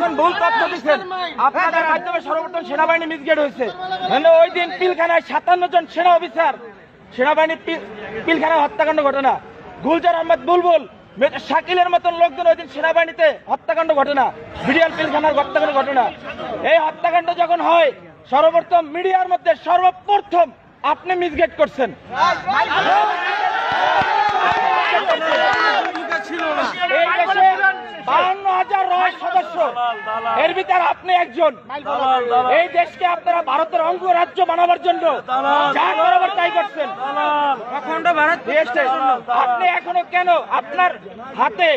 যখন ভুল তথ্য দিচ্ছেন আপনাদের মাধ্যমে সর্বপ্রথম সেনাবাহিনী মিসগেট হয়েছে। ওই দিন পিলখানায় 57 জন সেনা অফিসার সেনাবাহিনী পিলখানায় হত্যাকাণ্ড ঘটনা, গুলজার আহমেদ বুলবুল শাকিলের মতন লোকজন ওই দিন সেনাবাহিনীতে হত্যাকাণ্ড ঘটনা, বিডিআর পিলখানার হত্যাকাণ্ড ঘটনা। এই হত্যাকাণ্ড যখন হয় সর্বপ্রথম মিডিয়ার মধ্যে সর্বপ্রথম আপনি মিসগেট করছেন। এই দেশে 52,000 রয় সদস্য, এর ভিতরে আপনি একজন। এই দেশকে আপনারা ভারতের অঙ্গরাজ্য বানাবার জন্য যা করাবার তাই করছেন। আপনি এখনো কেন আপনার হাতে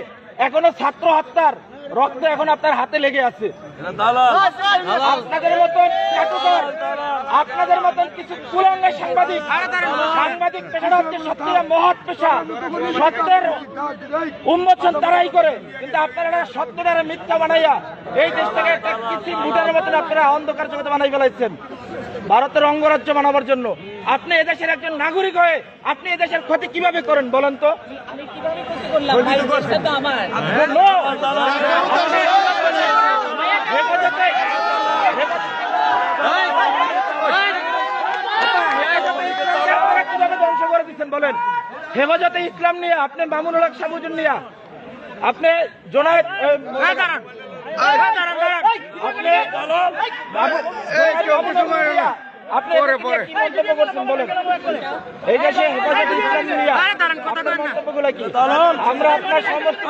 এখনো ছাত্র হত্যার রক্ত এখন আপনার হাতে লেগে আছে? আপনাদের মতন আপনাদের মতন কিছু কুলাঙ্গা সাংবাদিক পেশাটা হচ্ছে সত্যিটা মহৎ পেশা, সত্যের উন্মোচন তারাই করে, কিন্তু আপনারা সত্যটারে মিথ্যা বানাইয়া এই দেশটাকে একটা কিছু মুটের মতন আপনারা অন্ধকার জগতে বানাই ফেলাইছেন ভারতের অঙ্গরাজ্য বানাবার জন্য। আপনি এদেশের একজন নাগরিক হয়ে আপনি এদেশের ক্ষতি কিভাবে করেন বলেন তো? ধ্বংস করে দিচ্ছেন বলেন? হেফাজতে ইসলাম নিয়ে আপনি মামুনুল হক সাবুজুন নিয়ে আপনি জোনায়েদ আপনি কি মন্তব্য করছেন বলেন? এই দেশে হেফাজতে ইসলাম নিয়ে মন্তব্যগুলো কি? আমরা আপনার সমস্ত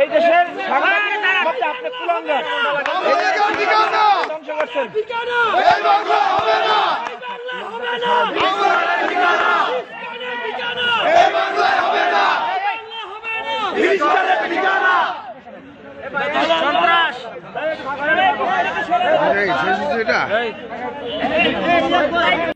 এই দেশের সাংবাদিক আপনি কুলাঙ্গার ধ্বংস করছেন। সন্ত্রাস